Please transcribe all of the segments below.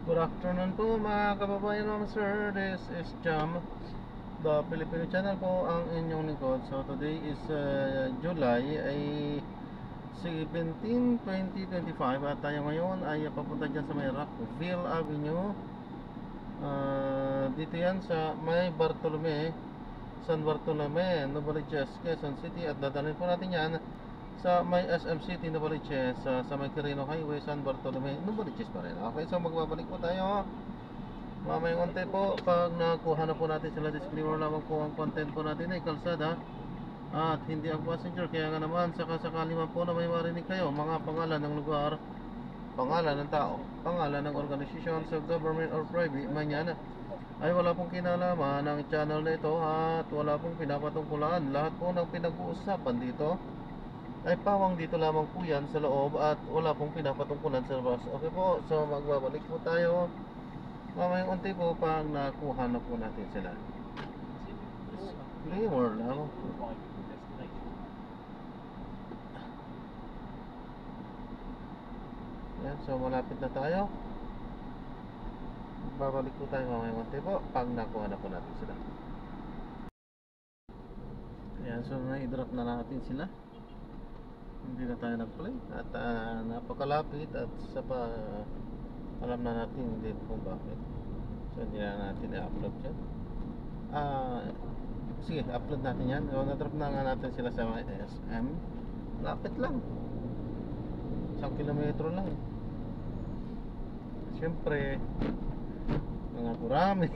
Good afternoon po mga kababayan mga sir. This is Jam, the Filipino channel po ang inyong lingkod. So today is July ay 17, 2025 at tayo ngayon ay papunta dyan sa may Rockville Avenue. Dito yan sa may San Bartolome, Novaliches, Quezon City, at dadalhin po natin yan sa may SM City, Novaliches, sa may Quirino Highway, San Bartolome, Novaliches pa rin. Okay, so magbabalik po tayo mamayang konti po. Pag nakuha na po natin sila, disclaimer lamang po, ang content po natin ay kalsada at hindi ang passenger. Kaya nga naman, sakasakali man po na may marinig kayo mga pangalan ng lugar, pangalan ng tao, pangalan ng organisasyon sa government or private man yan, ay wala pong kinalaman ng channel na ito at wala pong pinapatungkulan. Lahat po ng pinag-uusapan dito ay pawang dito lamang po yan sa loob at wala pong pinapatungkulan sa labas. Okay po, so magbabalik po tayo mamayang unti po pag nakuha na po natin sila. Disclaimer lang. Yan, so malapit na tayo. Babalik po tayo mamayang unti po pag nakuha na po natin sila. Yan, so na-drop na natin sila. Hindi na tayo nag-play at napakalapit at sa alam na natin hindi kung bakit, so hindi na natin i-upload yan. Sige, upload natin yan. So na-drop na nga natin sila sa SM. Lapit lang, 1 kilometro lang. Siyempre mga kurami.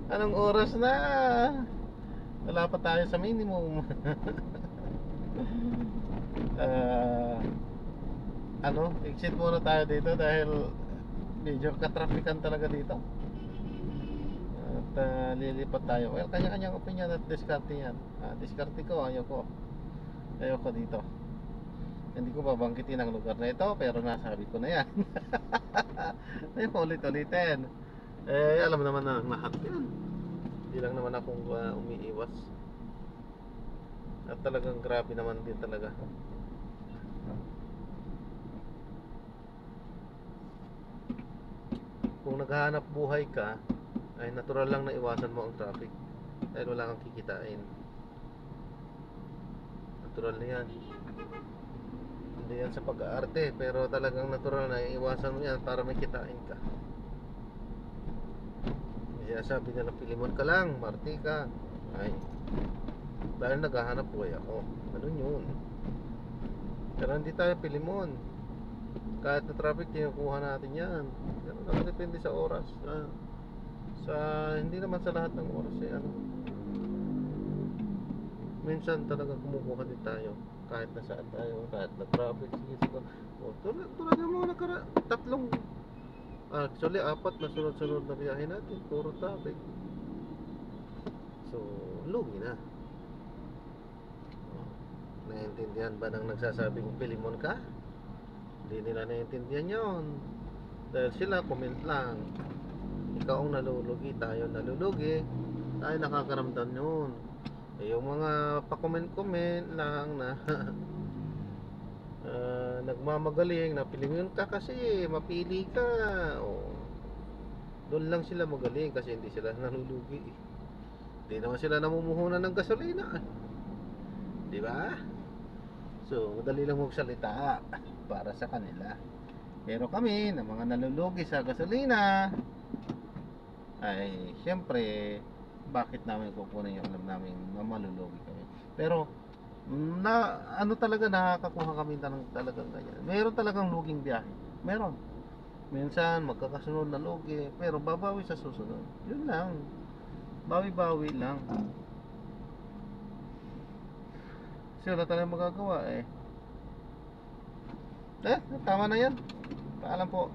Anong oras na? Wala pa tayo sa minimum. Exit muna tayo dito dahil medyo katrafikan talaga dito. At lilipat tayo. Well, kanya-kanyang opinion at diskarte yan. Diskarte ko, ayoko dito. Hindi ko babanggitin ang lugar na ito, pero nasabi ko na yan. Ayoko ulit-ulitin. Alam naman na lahat yan. Hindi lang naman akong umiiwas. At talagang grabe naman din talaga. Kung naghahanap buhay ka, ay natural lang na iwasan mo ang traffic dahil wala kang kikitain. Natural na yan. Hindi yan sa pag-aarte, pero talagang natural na iwasan mo yan para may kitain ka. Kaya sabi nila, pilimon ka lang, marti ka. Ay, dahil naghahanap buhay ako. Ano yun? Pero hindi tayo pilimon. Kahit na traffic, kinukuha natin yan. Pero nakadepende sa oras. Hindi naman sa lahat ng oras minsan talaga kumukuha din tayo. Kahit na saan tayo, kahit na traffic. Sige. Tulad ng mga tatlong, actually 4 na sunod-sunod na biyahe natin, puro traffic. So, lugi na. Naiintindihan ba ng nagsasabing pilimon ka? Hindi nila naiintindihan yon. Dahil sila comment lang. Ikaw ang nalulugi, tayo nalulugi. Tayo nakakaramdam yun. Yung mga pa-comment lang na nagmamagaling na pilimon ka kasi mapili ka. Doon lang sila magaling kasi hindi sila nalulugi. Hindi naman sila namumuhunan ng gasolina. Di ba? So, madali lang magsalita para sa kanila. Pero kami, na mga nalulugi sa gasolina, ay siyempre, bakit namin kukunin yung alam namin na malulugi kami? Pero, talaga nakakakuha kami ng talagang ganyan. Meron talagang luging biyahe. Meron. Minsan, magkakasunod na lugi, pero babawi sa susunod. Yun lang. Bawi-bawi lang. Kasi wala tayong magagawa tama na yan. Paalam po.